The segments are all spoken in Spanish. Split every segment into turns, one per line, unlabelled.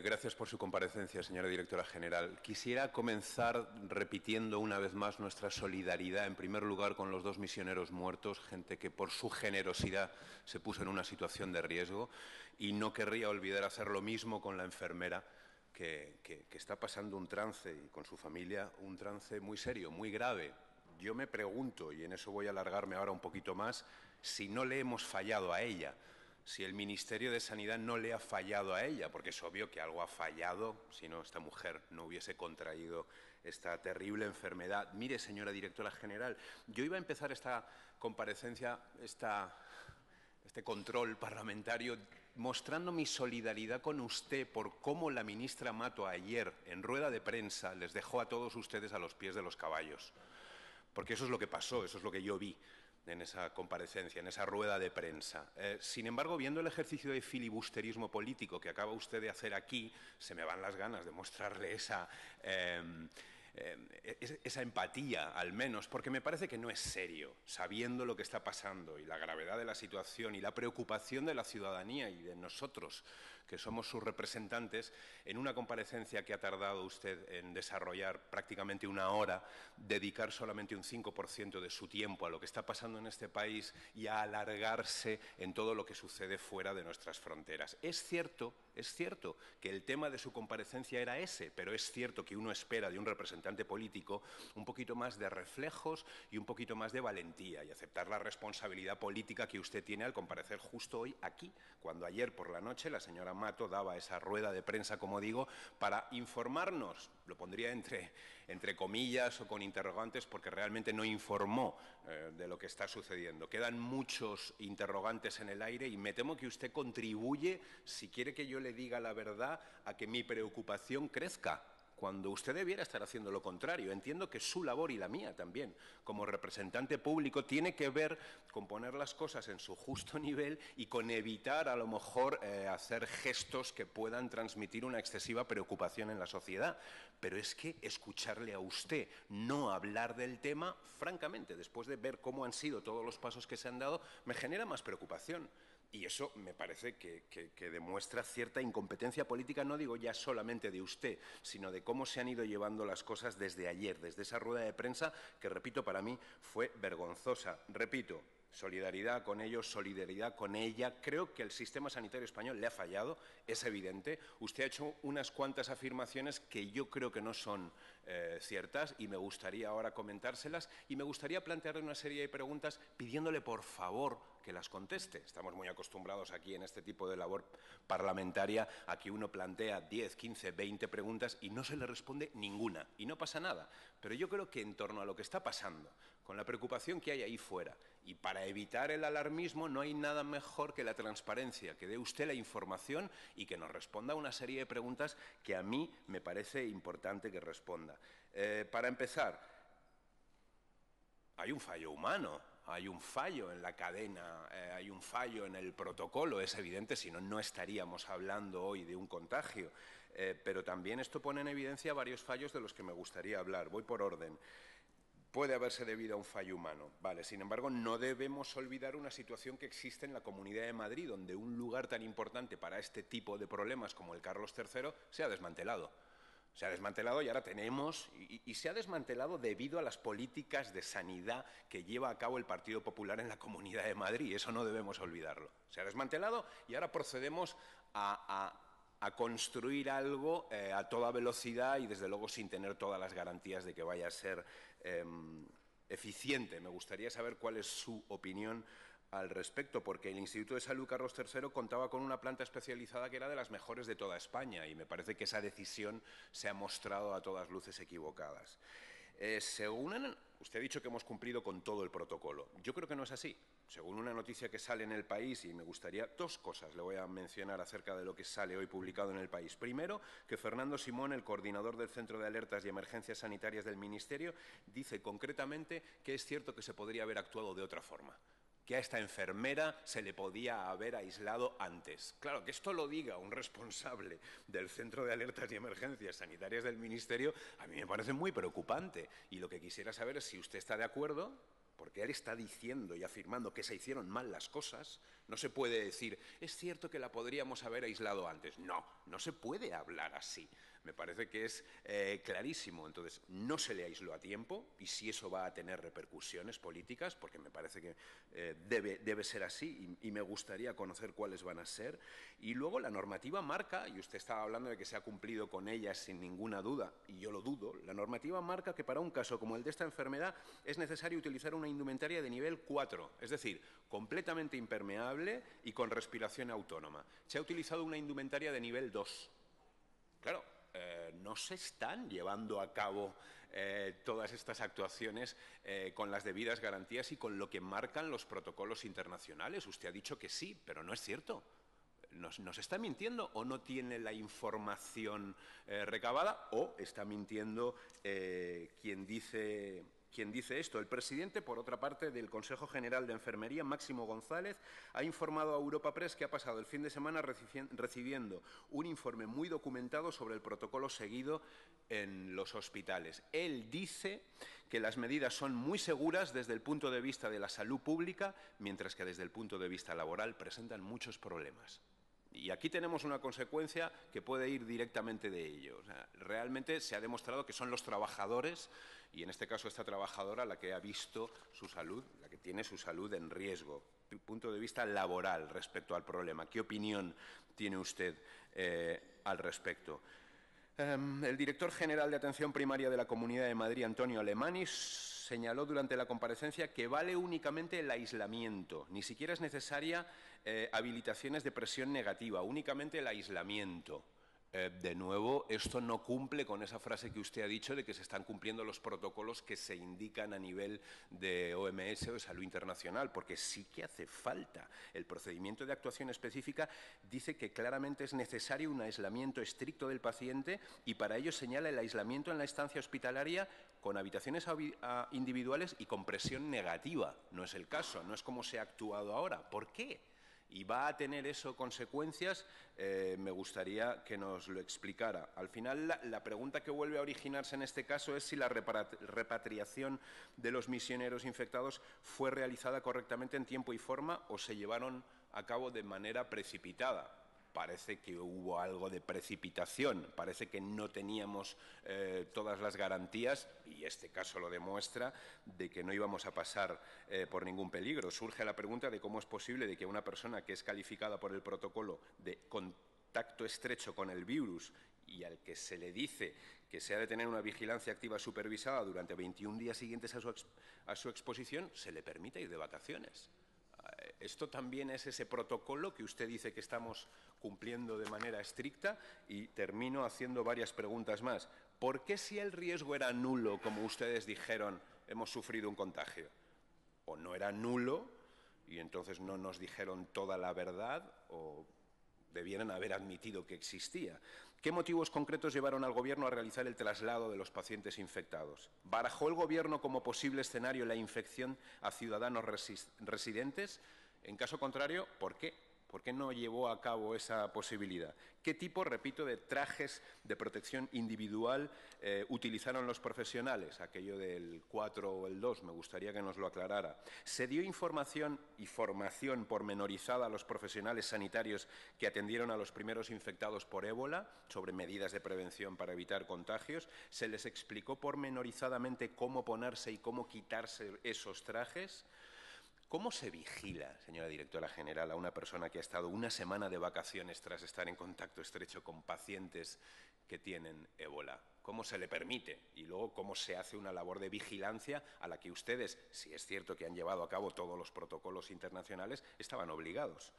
Gracias por su comparecencia, señora directora general. Quisiera comenzar repitiendo una vez más nuestra solidaridad, en primer lugar, con los dos misioneros muertos, gente que por su generosidad se puso en una situación de riesgo, y no querría olvidar hacer lo mismo con la enfermera que está pasando un trance, y con su familia, un trance muy serio, muy grave. Yo me pregunto, y en eso voy a alargarme ahora un poquito más, si no le hemos fallado a ella. Si el Ministerio de Sanidad no le ha fallado a ella, porque es obvio que algo ha fallado, si no esta mujer no hubiese contraído esta terrible enfermedad. Mire, señora directora general, yo iba a empezar esta comparecencia, este control parlamentario, mostrando mi solidaridad con usted por cómo la ministra Mato ayer, en rueda de prensa, les dejó a todos ustedes a los pies de los caballos. Porque eso es lo que pasó, eso es lo que yo vi en esa comparecencia, en esa rueda de prensa. Sin embargo, viendo el ejercicio de filibusterismo político que acaba usted de hacer aquí, se me van las ganas de mostrarle esa empatía, al menos, porque me parece que no es serio, sabiendo lo que está pasando y la gravedad de la situación y la preocupación de la ciudadanía y de nosotros, que somos sus representantes, en una comparecencia que ha tardado usted en desarrollar prácticamente una hora, dedicar solamente un 5% de su tiempo a lo que está pasando en este país y a alargarse en todo lo que sucede fuera de nuestras fronteras. Es cierto que el tema de su comparecencia era ese, pero es cierto que uno espera de un representante político un poquito más de reflejos y un poquito más de valentía y aceptar la responsabilidad política que usted tiene al comparecer justo hoy aquí, cuando ayer por la noche la señora Mato daba esa rueda de prensa, como digo, para informarnos, lo pondría entre comillas o con interrogantes, porque realmente no informó de lo que está sucediendo. Quedan muchos interrogantes en el aire y me temo que usted contribuye, si quiere que yo le diga la verdad, a que mi preocupación crezca, cuando usted debiera estar haciendo lo contrario. Entiendo que su labor, y la mía también, como representante público, tiene que ver con poner las cosas en su justo nivel y con evitar, a lo mejor, hacer gestos que puedan transmitir una excesiva preocupación en la sociedad. Pero es que escucharle a usted no hablar del tema, francamente, después de ver cómo han sido todos los pasos que se han dado, me genera más preocupación. Y eso me parece que demuestra cierta incompetencia política, no digo ya solamente de usted, sino de cómo se han ido llevando las cosas desde ayer, desde esa rueda de prensa que, repito, para mí fue vergonzosa. Repito, solidaridad con ellos, solidaridad con ella. Creo que el sistema sanitario español le ha fallado, es evidente. Usted ha hecho unas cuantas afirmaciones que yo creo que no son ciertas y me gustaría ahora comentárselas y me gustaría plantearle una serie de preguntas pidiéndole, por favor, que las conteste. Estamos muy acostumbrados aquí en este tipo de labor parlamentaria a que uno plantea 10, 15, 20 preguntas y no se le responde ninguna y no pasa nada. Pero yo creo que en torno a lo que está pasando, con la preocupación que hay ahí fuera y para evitar el alarmismo, no hay nada mejor que la transparencia, que dé usted la información y que nos responda a una serie de preguntas que a mí me parece importante que responda. Para empezar, hay un fallo humano. Hay un fallo en la cadena, hay un fallo en el protocolo, es evidente, si no, no estaríamos hablando hoy de un contagio. Pero también esto pone en evidencia varios fallos de los que me gustaría hablar. Voy por orden. Puede haberse debido a un fallo humano, vale. Sin embargo, no debemos olvidar una situación que existe en la Comunidad de Madrid, donde un lugar tan importante para este tipo de problemas como el Carlos III se ha desmantelado. Se ha desmantelado y ahora tenemos, y se ha desmantelado debido a las políticas de sanidad que lleva a cabo el Partido Popular en la Comunidad de Madrid. Eso no debemos olvidarlo. Se ha desmantelado y ahora procedemos a construir algo a toda velocidad y, desde luego, sin tener todas las garantías de que vaya a ser eficiente. Me gustaría saber cuál es su opinión al respecto, porque el Instituto de Salud Carlos III contaba con una planta especializada que era de las mejores de toda España y me parece que esa decisión se ha mostrado a todas luces equivocadas. Usted ha dicho que hemos cumplido con todo el protocolo. Yo creo que no es así. Según una noticia que sale en El País, y me gustaría dos cosas le voy a mencionar acerca de lo que sale hoy publicado en El País. Primero, que Fernando Simón, el coordinador del Centro de Alertas y Emergencias Sanitarias del Ministerio, dice concretamente que es cierto que se podría haber actuado de otra forma, que a esta enfermera se le podía haber aislado antes. Claro, que esto lo diga un responsable del Centro de Alertas y Emergencias Sanitarias del Ministerio, a mí me parece muy preocupante. Y lo que quisiera saber es si usted está de acuerdo porque él está diciendo y afirmando que se hicieron mal las cosas, no se puede decir, es cierto que la podríamos haber aislado antes. No, no se puede hablar así. Me parece que es clarísimo. Entonces, no se le aisló a tiempo, y si eso va a tener repercusiones políticas, porque me parece que debe ser así, y me gustaría conocer cuáles van a ser. Y luego la normativa marca, y usted estaba hablando de que se ha cumplido con ella sin ninguna duda, y yo lo dudo, la normativa marca que para un caso como el de esta enfermedad es necesario utilizar una indumentaria de nivel 4, es decir, completamente impermeable y con respiración autónoma. Se ha utilizado una indumentaria de nivel 2. Claro, no se están llevando a cabo todas estas actuaciones con las debidas garantías y con lo que marcan los protocolos internacionales. Usted ha dicho que sí, pero no es cierto. ¿Nos está mintiendo o no tiene la información recabada, o está mintiendo quien dice esto? El presidente, por otra parte, del Consejo General de Enfermería, Máximo González, ha informado a Europa Press que ha pasado el fin de semana recibiendo un informe muy documentado sobre el protocolo seguido en los hospitales. Él dice que las medidas son muy seguras desde el punto de vista de la salud pública, mientras que desde el punto de vista laboral presentan muchos problemas. Y aquí tenemos una consecuencia que puede ir directamente de ello. O sea, realmente se ha demostrado que son los trabajadores, y en este caso esta trabajadora, la que ha visto su salud, la que tiene su salud en riesgo, punto de vista laboral respecto al problema. ¿Qué opinión tiene usted al respecto? El director general de Atención Primaria de la Comunidad de Madrid, Antonio Alemany, señaló durante la comparecencia que vale únicamente el aislamiento, ni siquiera es necesaria habilitaciones de presión negativa, únicamente el aislamiento. De nuevo, esto no cumple con esa frase que usted ha dicho de que se están cumpliendo los protocolos que se indican a nivel de OMS o de Salud Internacional, porque sí que hace falta. El procedimiento de actuación específica dice que claramente es necesario un aislamiento estricto del paciente, y para ello señala el aislamiento en la estancia hospitalaria con habitaciones individuales y con presión negativa. No es el caso, no es como se ha actuado ahora. ¿Por qué? ¿Y va a tener eso consecuencias? Me gustaría que nos lo explicara. Al final, la pregunta que vuelve a originarse en este caso es si la repatriación de los misioneros infectados fue realizada correctamente en tiempo y forma o se llevaron a cabo de manera precipitada. Parece que hubo algo de precipitación, parece que no teníamos todas las garantías, y este caso lo demuestra, de que no íbamos a pasar por ningún peligro. Surge la pregunta de cómo es posible de que una persona que es calificada por el protocolo de contacto estrecho con el virus y al que se le dice que se ha de tener una vigilancia activa supervisada durante 21 días siguientes a su exposición, se le permita ir de vacaciones. Esto también es ese protocolo que usted dice que estamos cumpliendo de manera estricta, y termino haciendo varias preguntas más. ¿Por qué, si el riesgo era nulo, como ustedes dijeron, hemos sufrido un contagio? ¿O no era nulo y entonces no nos dijeron toda la verdad, o debieran haber admitido que existía? ¿Qué motivos concretos llevaron al Gobierno a realizar el traslado de los pacientes infectados? ¿Barajó el Gobierno como posible escenario la infección a ciudadanos residentes? En caso contrario, ¿por qué? ¿Por qué no llevó a cabo esa posibilidad? ¿Qué tipo, repito, de trajes de protección individual utilizaron los profesionales? Aquello del 4 o el 2, me gustaría que nos lo aclarara. ¿Se dio información y formación pormenorizada a los profesionales sanitarios que atendieron a los primeros infectados por ébola sobre medidas de prevención para evitar contagios? ¿Se les explicó pormenorizadamente cómo ponerse y cómo quitarse esos trajes? ¿Cómo se vigila, señora directora general, a una persona que ha estado una semana de vacaciones tras estar en contacto estrecho con pacientes que tienen ébola? ¿Cómo se le permite? Y luego, ¿cómo se hace una labor de vigilancia a la que ustedes, si es cierto que han llevado a cabo todos los protocolos internacionales, estaban obligados?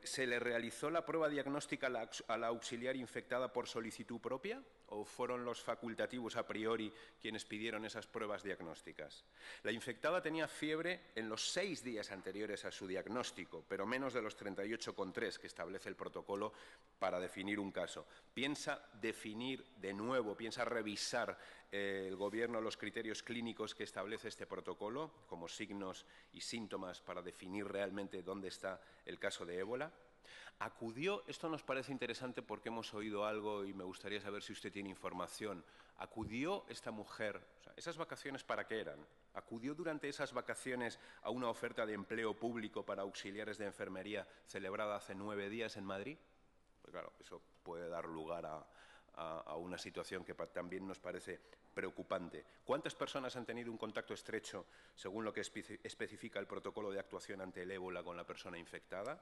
¿Se le realizó la prueba diagnóstica a la auxiliar infectada por solicitud propia, o fueron los facultativos a priori quienes pidieron esas pruebas diagnósticas? La infectada tenía fiebre en los 6 días anteriores a su diagnóstico, pero menos de los 38,3 que establece el protocolo para definir un caso. ¿Piensa definir de nuevo, piensa revisar el Gobierno los criterios clínicos que establece este protocolo como signos y síntomas para definir realmente dónde está el caso de ébola? Acudió, esto nos parece interesante porque hemos oído algo y me gustaría saber si usted tiene información. ¿Acudió esta mujer, o sea, esas vacaciones para qué eran? ¿Acudió durante esas vacaciones a una oferta de empleo público para auxiliares de enfermería celebrada hace 9 días en Madrid? Pues claro, eso puede dar lugar a una situación que también nos parece preocupante. ¿Cuántas personas han tenido un contacto estrecho, según lo que especifica el protocolo de actuación ante el ébola, con la persona infectada?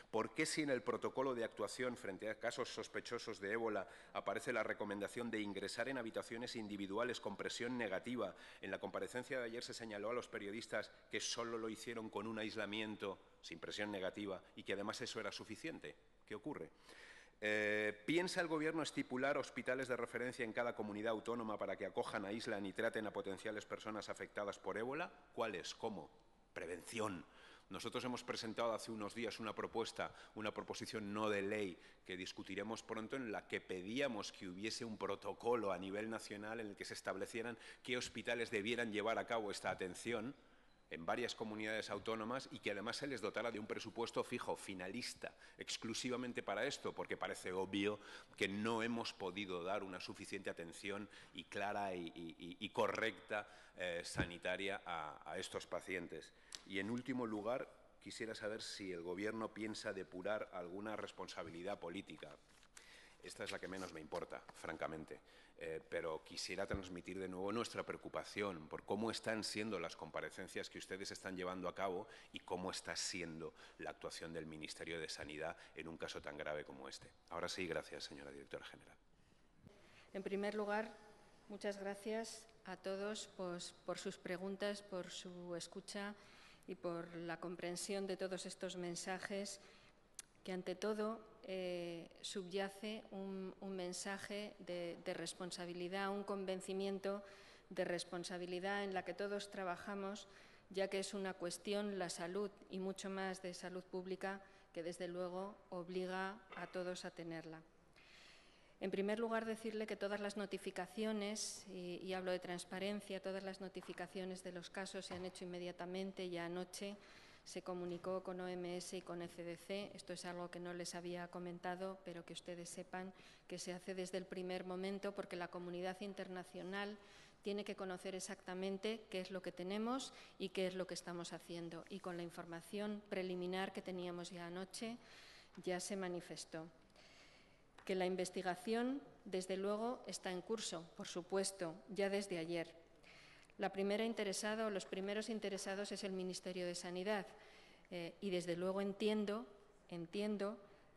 ¿Por qué, si en el protocolo de actuación frente a casos sospechosos de ébola aparece la recomendación de ingresar en habitaciones individuales con presión negativa, en la comparecencia de ayer se señaló a los periodistas que solo lo hicieron con un aislamiento sin presión negativa y que además eso era suficiente? ¿Qué ocurre? ¿Piensa el Gobierno estipular hospitales de referencia en cada comunidad autónoma para que acojan, aíslan y traten a potenciales personas afectadas por ébola? ¿Cuáles? ¿Cómo? Prevención. Nosotros hemos presentado hace unos días una proposición no de ley que discutiremos pronto, en la que pedíamos que hubiese un protocolo a nivel nacional en el que se establecieran qué hospitales debieran llevar a cabo esta atención en varias comunidades autónomas y que además se les dotara de un presupuesto fijo, finalista, exclusivamente para esto, porque parece obvio que no hemos podido dar una suficiente atención y clara y correcta sanitaria a estos pacientes. Y, en último lugar, quisiera saber si el Gobierno piensa depurar alguna responsabilidad política. Esta es la que menos me importa, francamente, pero quisiera transmitir de nuevo nuestra preocupación por cómo están siendo las comparecencias que ustedes están llevando a cabo y cómo está siendo la actuación del Ministerio de Sanidad en un caso tan grave como este. Ahora sí, gracias, señora directora general.
En primer lugar, muchas gracias a todos por sus preguntas, por su escucha y por la comprensión de todos estos mensajes, que ante todo subyace un mensaje de responsabilidad, un convencimiento de responsabilidad en la que todos trabajamos, ya que es una cuestión, la salud y mucho más de salud pública, que desde luego obliga a todos a tenerla. En primer lugar, decirle que todas las notificaciones, y hablo de transparencia, todas las notificaciones de los casos se han hecho inmediatamente. Ya anoche se comunicó con OMS y con ECDC. Esto es algo que no les había comentado, pero que ustedes sepan que se hace desde el primer momento, porque la comunidad internacional tiene que conocer exactamente qué es lo que tenemos y qué es lo que estamos haciendo. Y con la información preliminar que teníamos ya anoche, ya se manifestó. Que la investigación, desde luego, está en curso, por supuesto, ya desde ayer. La primera interesada o los primeros interesados es el Ministerio de Sanidad y, desde luego, entiendo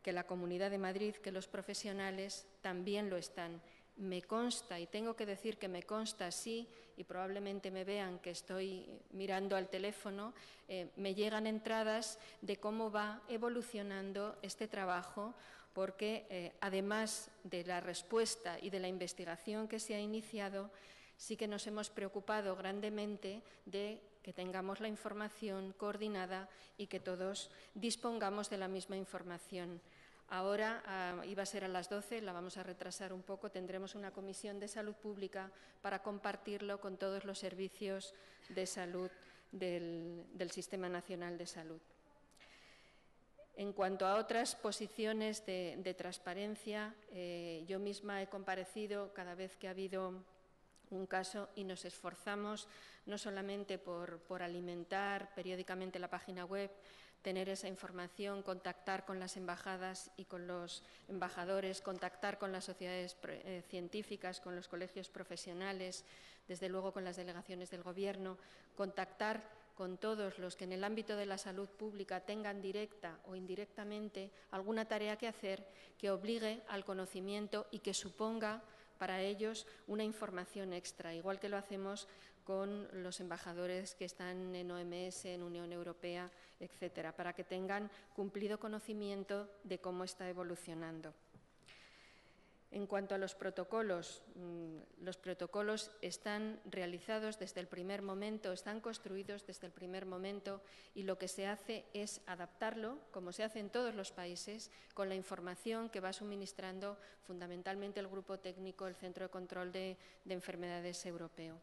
que la Comunidad de Madrid, que los profesionales también lo están. Me consta, y tengo que decir que me consta, sí, y probablemente me vean que estoy mirando al teléfono, me llegan entradas de cómo va evolucionando este trabajo, porque además de la respuesta y de la investigación que se ha iniciado, sí que nos hemos preocupado grandemente de que tengamos la información coordinada y que todos dispongamos de la misma información. Ahora, iba a ser a las 12, la vamos a retrasar un poco, tendremos una comisión de salud pública para compartirlo con todos los servicios de salud del Sistema Nacional de Salud. En cuanto a otras posiciones de transparencia, yo misma he comparecido cada vez que ha habido un caso y nos esforzamos no solamente por alimentar periódicamente la página web, tener esa información, contactar con las embajadas y con los embajadores, contactar con las sociedades científicas, con los colegios profesionales, desde luego con las delegaciones del Gobierno, contactar con todos los que en el ámbito de la salud pública tengan directa o indirectamente alguna tarea que hacer que obligue al conocimiento y que suponga para ellos una información extra, igual que lo hacemos con los embajadores que están en OMS, en Unión Europea, etcétera, para que tengan cumplido conocimiento de cómo está evolucionando. En cuanto a los protocolos están realizados desde el primer momento, están construidos desde el primer momento y lo que se hace es adaptarlo, como se hace en todos los países, con la información que va suministrando fundamentalmente el Grupo Técnico, el Centro de Control de Enfermedades Europeo,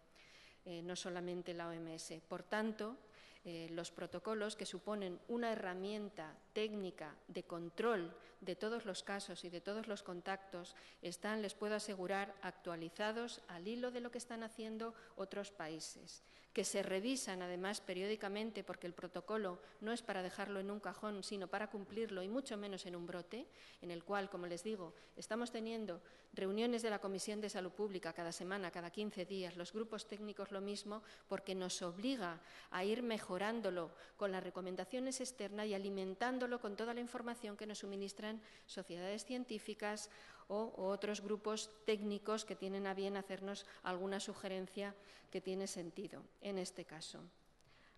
no solamente la OMS. Por tanto, Los protocolos, que suponen una herramienta técnica de control de todos los casos y de todos los contactos, están, les puedo asegurar, actualizados al hilo de lo que están haciendo otros países, que se revisan además periódicamente, porque el protocolo no es para dejarlo en un cajón, sino para cumplirlo, y mucho menos en un brote, en el cual, como les digo, estamos teniendo reuniones de la Comisión de Salud Pública cada semana, cada 15 días, los grupos técnicos lo mismo, porque nos obliga a ir mejorándolo con las recomendaciones externas y alimentándolo con toda la información que nos suministran sociedades científicas o otros grupos técnicos que tienen a bien hacernos alguna sugerencia que tiene sentido en este caso.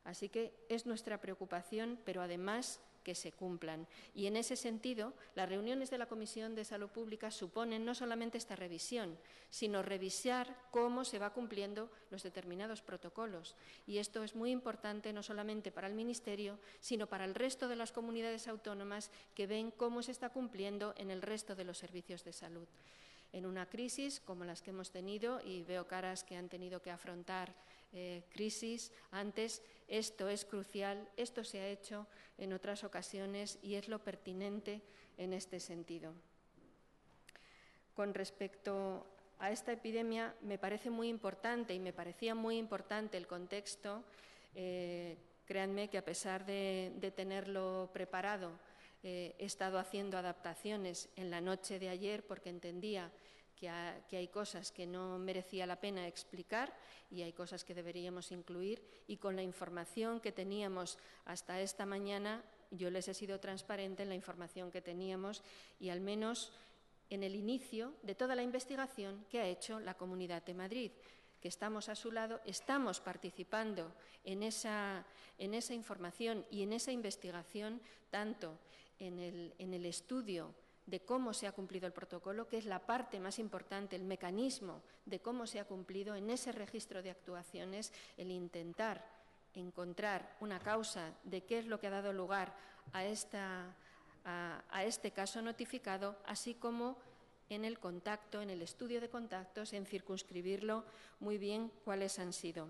Así que es nuestra preocupación, pero además que se cumplan. Y en ese sentido, las reuniones de la Comisión de Salud Pública suponen no solamente esta revisión, sino revisar cómo se va cumpliendo los determinados protocolos. Y esto es muy importante no solamente para el Ministerio, sino para el resto de las comunidades autónomas que ven cómo se está cumpliendo en el resto de los servicios de salud. En una crisis como las que hemos tenido, y veo caras que han tenido que afrontar crisis antes, esto es crucial, esto se ha hecho en otras ocasiones y es lo pertinente en este sentido. Con respecto a esta epidemia, me parece muy importante y me parecía muy importante el contexto. Créanme que a pesar de tenerlo preparado, he estado haciendo adaptaciones en la noche de ayer porque entendía que hay cosas que no merecía la pena explicar y hay cosas que deberíamos incluir, y con la información que teníamos hasta esta mañana yo les he sido transparente en la información que teníamos y al menos en el inicio de toda la investigación que ha hecho la Comunidad de Madrid, que estamos a su lado, estamos participando en esa información y en esa investigación, tanto en el estudio de cómo se ha cumplido el protocolo, que es la parte más importante, el mecanismo de cómo se ha cumplido, en ese registro de actuaciones, el intentar encontrar una causa de qué es lo que ha dado lugar a este caso notificado, así como en el contacto, en el estudio de contactos, en circunscribirlo muy bien cuáles han sido.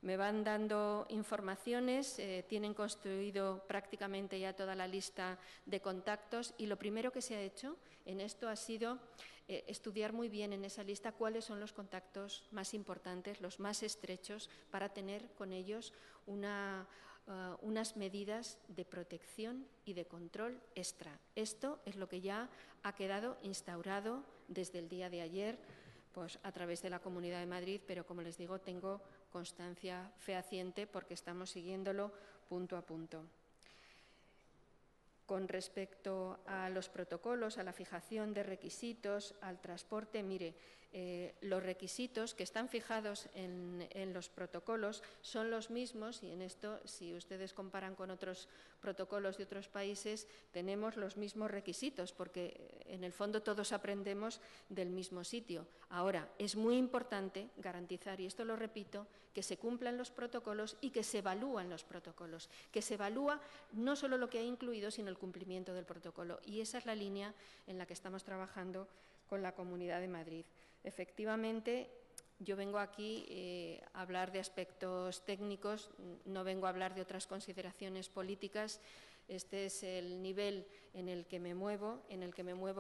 Me van dando informaciones, tienen construido prácticamente ya toda la lista de contactos y lo primero que se ha hecho en esto ha sido estudiar muy bien en esa lista cuáles son los contactos más importantes, los más estrechos, para tener con ellos unas medidas de protección y de control extra. Esto es lo que ya ha quedado instaurado desde el día de ayer, pues a través de la Comunidad de Madrid, pero como les digo, tengo constancia fehaciente porque estamos siguiéndolo punto a punto. Con respecto a los protocolos, a la fijación de requisitos, al transporte, mire, los requisitos que están fijados en los protocolos son los mismos, y en esto, si ustedes comparan con otros protocolos de otros países, tenemos los mismos requisitos, porque en el fondo todos aprendemos del mismo sitio. Ahora, es muy importante garantizar, y esto lo repito, que se cumplan los protocolos y que se evalúan los protocolos, que se evalúa no solo lo que ha incluido, sino el cumplimiento del protocolo. Y esa es la línea en la que estamos trabajando con la Comunidad de Madrid. Efectivamente, yo vengo aquí a hablar de aspectos técnicos, no vengo a hablar de otras consideraciones políticas. Este es el nivel en el que me muevo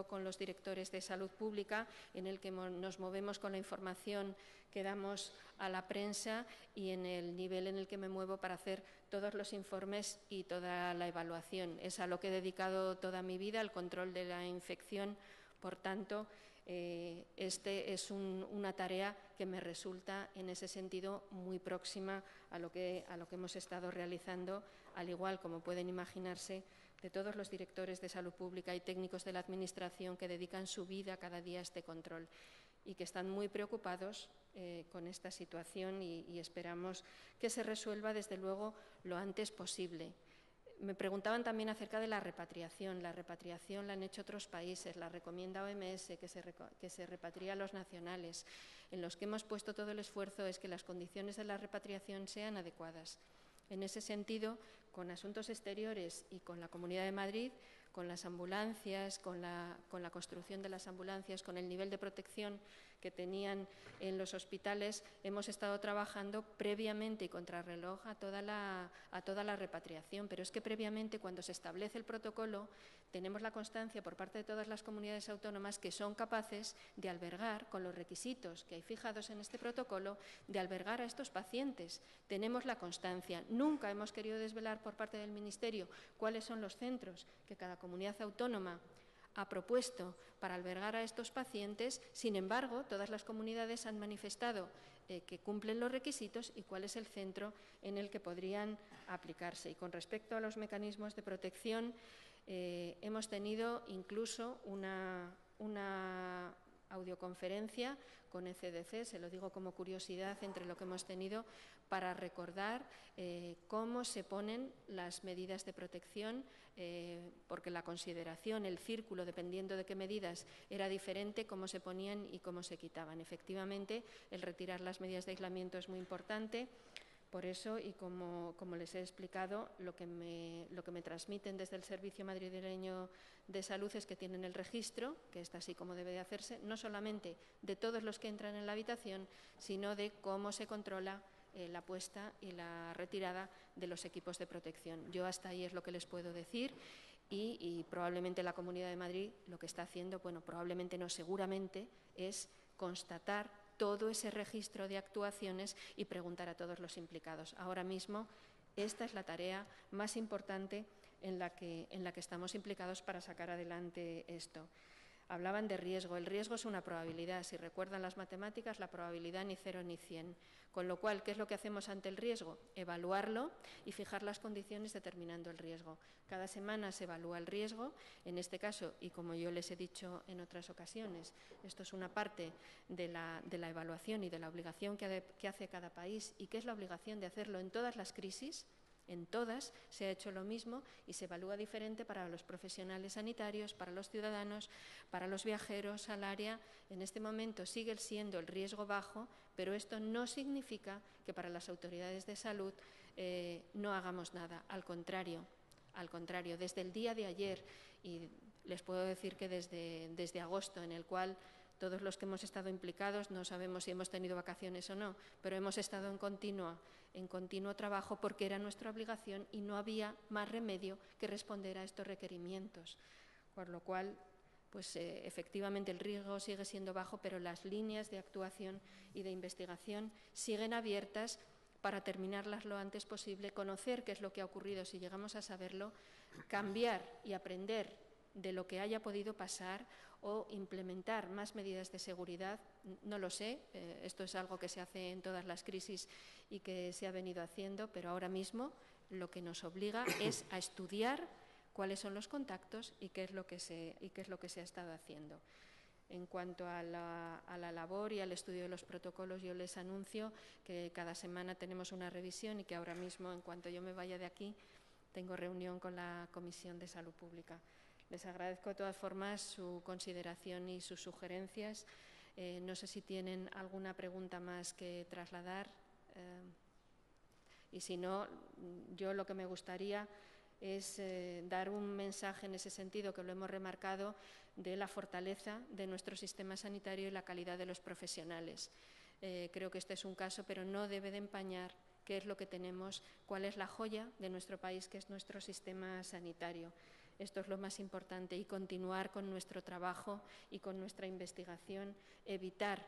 con los directores de salud pública, en el que nos movemos con la información que damos a la prensa y en el nivel en el que me muevo para hacer todos los informes y toda la evaluación. Es a lo que he dedicado toda mi vida, al control de la infección. Por tanto, este es una tarea que me resulta en ese sentido muy próxima a lo que hemos estado realizando, al igual, como pueden imaginarse, de todos los directores de salud pública y técnicos de la Administración que dedican su vida cada día a este control y que están muy preocupados con esta situación y esperamos que se resuelva, desde luego, lo antes posible. Me preguntaban también acerca de la repatriación. La repatriación la han hecho otros países, la recomienda OMS, que se repatrie a los nacionales. En los que hemos puesto todo el esfuerzo es que las condiciones de la repatriación sean adecuadas. En ese sentido, con Asuntos Exteriores y con la Comunidad de Madrid, las ambulancias, con la construcción de las ambulancias, con el nivel de protección que tenían en los hospitales, hemos estado trabajando previamente y contrarreloj a toda la repatriación. Pero es que previamente, cuando se establece el protocolo, tenemos la constancia por parte de todas las comunidades autónomas que son capaces de albergar, con los requisitos que hay fijados en este protocolo, de albergar a estos pacientes. Tenemos la constancia. Nunca hemos querido desvelar por parte del Ministerio cuáles son los centros que cada comunidad autónoma ha propuesto para albergar a estos pacientes. Sin embargo, todas las comunidades han manifestado que cumplen los requisitos y cuál es el centro en el que podrían aplicarse. Y con respecto a los mecanismos de protección, hemos tenido incluso una audioconferencia con ECDC, se lo digo como curiosidad entre lo que hemos tenido, para recordar cómo se ponen las medidas de protección, porque la consideración, el círculo, dependiendo de qué medidas, era diferente, cómo se ponían y cómo se quitaban. Efectivamente, el retirar las medidas de aislamiento es muy importante. Por eso, y como les he explicado, lo que me transmiten desde el Servicio Madrileño de Salud es que tienen el registro, que está así como debe de hacerse, no solamente de todos los que entran en la habitación, sino de cómo se controla la puesta y la retirada de los equipos de protección. Yo hasta ahí es lo que les puedo decir y probablemente la Comunidad de Madrid lo que está haciendo, bueno, probablemente no, seguramente, es constatar todo ese registro de actuaciones y preguntar a todos los implicados. Ahora mismo, esta es la tarea más importante en la que estamos implicados para sacar adelante esto. Hablaban de riesgo. El riesgo es una probabilidad. Si recuerdan las matemáticas, la probabilidad ni 0 ni 100. Con lo cual, ¿qué es lo que hacemos ante el riesgo? Evaluarlo y fijar las condiciones determinando el riesgo. Cada semana se evalúa el riesgo. En este caso, y como yo les he dicho en otras ocasiones, esto es una parte de la evaluación y de la obligación que hace cada país y que es la obligación de hacerlo en todas las crisis. En todas se ha hecho lo mismo y se evalúa diferente para los profesionales sanitarios, para los ciudadanos, para los viajeros al área. En este momento sigue siendo el riesgo bajo, pero esto no significa que para las autoridades de salud no hagamos nada. Al contrario, desde el día de ayer, y les puedo decir que desde agosto, en el cual todos los que hemos estado implicados, no sabemos si hemos tenido vacaciones o no, pero hemos estado en continuo trabajo porque era nuestra obligación y no había más remedio que responder a estos requerimientos. Por lo cual, pues efectivamente el riesgo sigue siendo bajo, pero las líneas de actuación y de investigación siguen abiertas para terminarlas lo antes posible, conocer qué es lo que ha ocurrido si llegamos a saberlo, cambiar y aprender de lo que haya podido pasar o implementar más medidas de seguridad, no lo sé, esto es algo que se hace en todas las crisis y que se ha venido haciendo, pero ahora mismo lo que nos obliga es a estudiar cuáles son los contactos y qué es lo que se ha estado haciendo. En cuanto a la labor y al estudio de los protocolos, yo les anuncio que cada semana tenemos una revisión y que ahora mismo, en cuanto yo me vaya de aquí, tengo reunión con la Comisión de Salud Pública. Les agradezco de todas formas su consideración y sus sugerencias. No sé si tienen alguna pregunta más que trasladar. Y si no, yo lo que me gustaría es dar un mensaje en ese sentido, que lo hemos remarcado, de la fortaleza de nuestro sistema sanitario y la calidad de los profesionales. Creo que este es un caso, pero no debe de empañar qué es lo que tenemos, cuál es la joya de nuestro país, que es nuestro sistema sanitario. Esto es lo más importante y continuar con nuestro trabajo y con nuestra investigación, evitar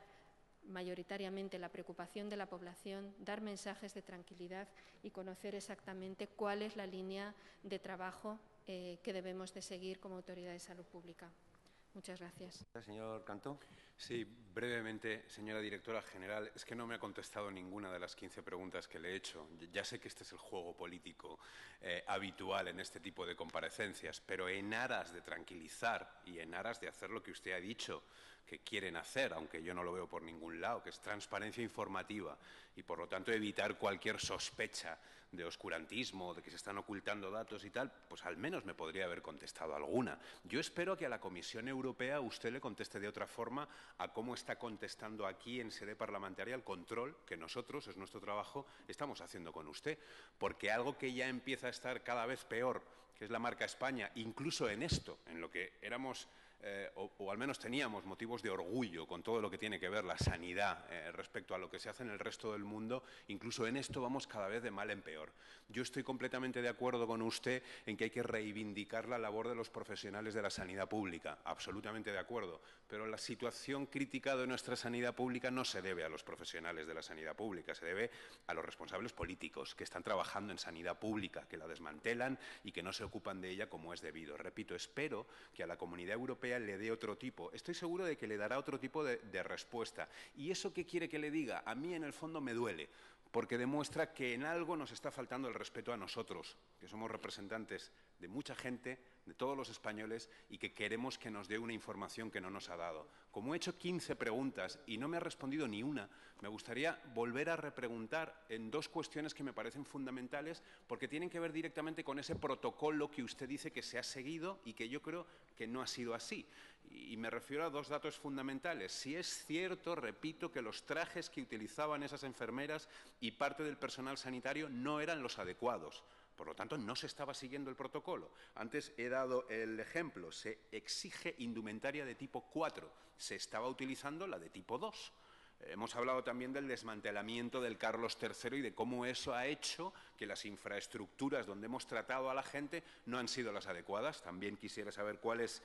mayoritariamente la preocupación de la población, dar mensajes de tranquilidad y conocer exactamente cuál es la línea de trabajo que debemos de seguir como Autoridad de Salud Pública. Muchas gracias.
Señor Cantó. Sí, brevemente, señora directora general, es que no me ha contestado ninguna de las 15 preguntas que le he hecho. Ya sé que este es el juego político habitual en este tipo de comparecencias, pero en aras de tranquilizar y en aras de hacer lo que usted ha dicho que quieren hacer, aunque yo no lo veo por ningún lado, que es transparencia informativa y, por lo tanto, evitar cualquier sospecha de oscurantismo, de que se están ocultando datos y tal, pues al menos me podría haber contestado alguna. Yo espero que a la Comisión Europea usted le conteste de otra forma a cómo está contestando aquí en sede parlamentaria el control que nosotros, es nuestro trabajo, estamos haciendo con usted. Porque algo que ya empieza a estar cada vez peor que es la marca España, incluso en esto, en lo que éramos, o al menos teníamos motivos de orgullo con todo lo que tiene que ver la sanidad respecto a lo que se hace en el resto del mundo, incluso en esto vamos cada vez de mal en peor. Yo estoy completamente de acuerdo con usted en que hay que reivindicar la labor de los profesionales de la sanidad pública, absolutamente de acuerdo, pero la situación crítica de nuestra sanidad pública no se debe a los profesionales de la sanidad pública, se debe a los responsables políticos que están trabajando en sanidad pública, que la desmantelan y que no se ocupan de ella como es debido. Repito, espero que a la Comunidad Europea le dé otro tipo, estoy seguro de que le dará otro tipo de respuesta. ¿Y eso qué quiere que le diga? A mí en el fondo me duele, porque demuestra que en algo nos está faltando el respeto a nosotros, que somos representantes de mucha gente, de todos los españoles, y que queremos que nos dé una información que no nos ha dado. Como he hecho 15 preguntas y no me ha respondido ni una, me gustaría volver a repreguntar en dos cuestiones que me parecen fundamentales, porque tienen que ver directamente con ese protocolo que usted dice que se ha seguido y que yo creo que no ha sido así. Y me refiero a dos datos fundamentales. Si es cierto, repito, que los trajes que utilizaban esas enfermeras y parte del personal sanitario no eran los adecuados. Por lo tanto, no se estaba siguiendo el protocolo. Antes he dado el ejemplo, se exige indumentaria de tipo 4, se estaba utilizando la de tipo 2. Hemos hablado también del desmantelamiento del Carlos III y de cómo eso ha hecho que las infraestructuras donde hemos tratado a la gente no han sido las adecuadas. También quisiera saber cuál es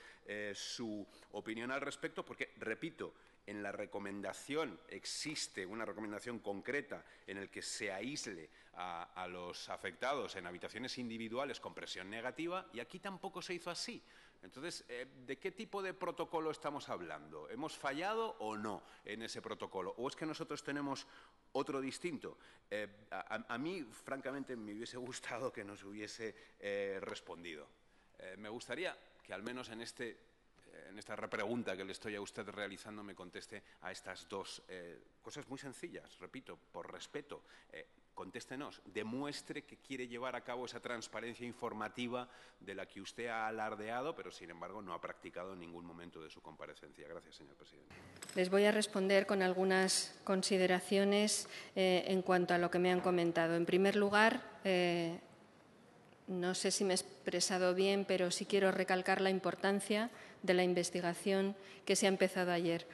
su opinión al respecto, porque, repito, en la recomendación existe una recomendación concreta en la que se aísle a los afectados en habitaciones individuales con presión negativa y aquí tampoco se hizo así. Entonces, ¿de qué tipo de protocolo estamos hablando? ¿Hemos fallado o no en ese protocolo? ¿O es que nosotros tenemos otro distinto? A mí, francamente, me hubiese gustado que nos hubiese respondido. Me gustaría que al menos en esta repregunta que le estoy a usted realizando me conteste a estas dos cosas muy sencillas, repito, por respeto. Contéstenos, demuestre que quiere llevar a cabo esa transparencia informativa de la que usted ha alardeado, pero sin embargo no ha practicado en ningún momento de su comparecencia. Gracias, señor presidente.
Les voy a responder con algunas consideraciones en cuanto a lo que me han comentado. En primer lugar, no sé si me he expresado bien, pero sí quiero recalcar la importancia de la investigación que se ha empezado ayer,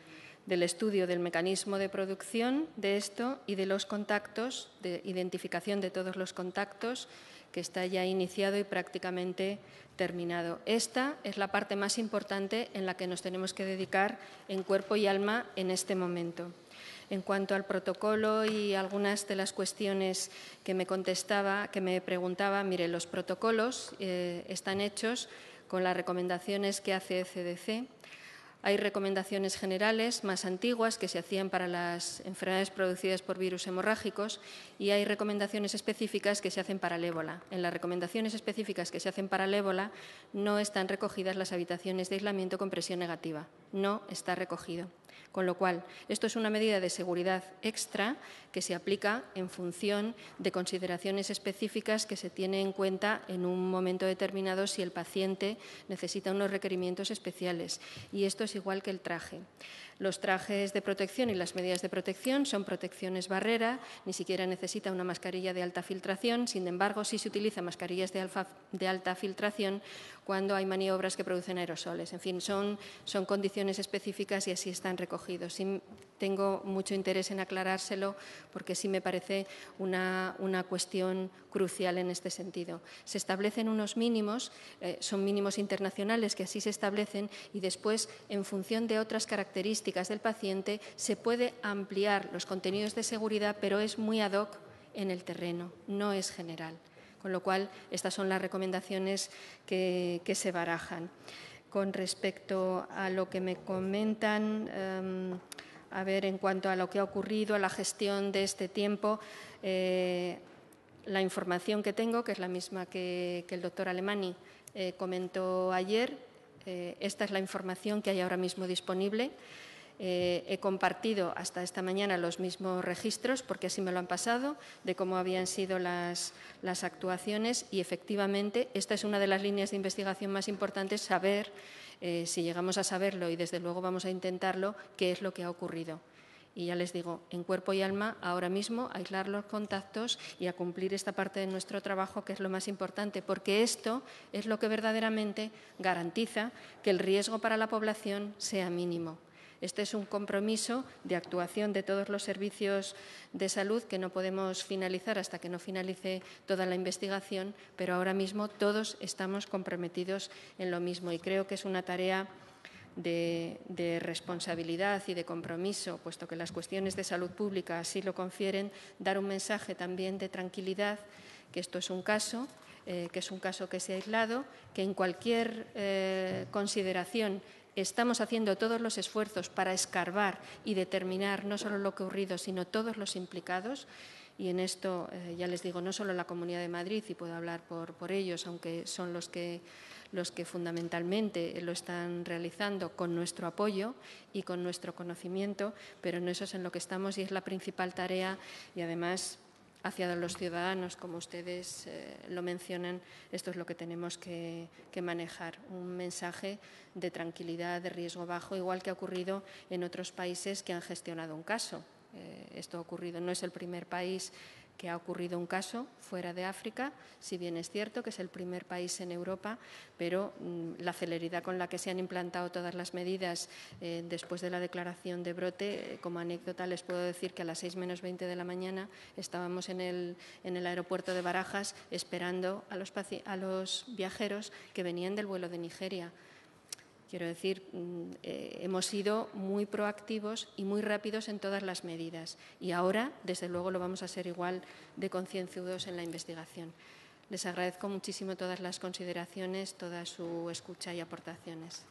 del estudio del mecanismo de producción de esto y de los contactos, de identificación de todos los contactos, que está ya iniciado y prácticamente terminado. Esta es la parte más importante en la que nos tenemos que dedicar en cuerpo y alma en este momento. En cuanto al protocolo y algunas de las cuestiones que me preguntaba, mire, los protocolos están hechos con las recomendaciones que hace ECDC. Hay recomendaciones generales más antiguas que se hacían para las enfermedades producidas por virus hemorrágicos y hay recomendaciones específicas que se hacen para el ébola. En las recomendaciones específicas que se hacen para el ébola no están recogidas las habitaciones de aislamiento con presión negativa. No está recogido. Con lo cual, esto es una medida de seguridad extra que se aplica en función de consideraciones específicas que se tiene en cuenta en un momento determinado si el paciente necesita unos requerimientos especiales. Y esto es igual que el traje. Los trajes de protección y las medidas de protección son protecciones barrera, ni siquiera necesita una mascarilla de alta filtración, sin embargo, sí se utilizan mascarillas de alta filtración cuando hay maniobras que producen aerosoles. En fin, son condiciones específicas y así están recogidos. Sí, tengo mucho interés en aclarárselo porque sí me parece una cuestión crucial en este sentido. Se establecen unos mínimos, son mínimos internacionales que así se establecen y después, en función de otras características del paciente, se puede ampliar los contenidos de seguridad, pero es muy ad hoc en el terreno, no es general. Con lo cual, estas son las recomendaciones que se barajan. Con respecto a lo que me comentan, en cuanto a lo que ha ocurrido, a la gestión de este tiempo, la información que tengo, que es la misma que el doctor Alemany comentó ayer, esta es la información que hay ahora mismo disponible. He compartido hasta esta mañana los mismos registros, porque así me lo han pasado, de cómo habían sido las actuaciones y, efectivamente, esta es una de las líneas de investigación más importantes, saber, si llegamos a saberlo, y desde luego vamos a intentarlo, qué es lo que ha ocurrido. Y ya les digo, en cuerpo y alma, ahora mismo, a aislar los contactos y a cumplir esta parte de nuestro trabajo, que es lo más importante, porque esto es lo que verdaderamente garantiza que el riesgo para la población sea mínimo. Este es un compromiso de actuación de todos los servicios de salud que no podemos finalizar hasta que no finalice toda la investigación, pero ahora mismo todos estamos comprometidos en lo mismo y creo que es una tarea de responsabilidad y de compromiso, puesto que las cuestiones de salud pública así lo confieren, dar un mensaje también de tranquilidad, que esto es un caso, que se ha aislado, que en cualquier consideración estamos haciendo todos los esfuerzos para escarbar y determinar no solo lo que ha ocurrido, sino todos los implicados. Y en esto, ya les digo, no solo la Comunidad de Madrid, y puedo hablar por ellos, aunque son los que fundamentalmente lo están realizando con nuestro apoyo y con nuestro conocimiento, pero en eso es en lo que estamos y es la principal tarea y además hacia los ciudadanos, como ustedes lo mencionan, esto es lo que tenemos que manejar, un mensaje de tranquilidad, de riesgo bajo, igual que ha ocurrido en otros países que han gestionado un caso. Esto ha ocurrido, no es el primer país que ha ocurrido un caso fuera de África, si bien es cierto que es el primer país en Europa, pero la celeridad con la que se han implantado todas las medidas después de la declaración de brote, como anécdota les puedo decir que a las 6 menos 20 de la mañana estábamos en el aeropuerto de Barajas esperando a los viajeros que venían del vuelo de Nigeria. Quiero decir, hemos sido muy proactivos y muy rápidos en todas las medidas y ahora, desde luego, lo vamos a ser igual de concienzudos en la investigación. Les agradezco muchísimo todas las consideraciones, toda su escucha y aportaciones.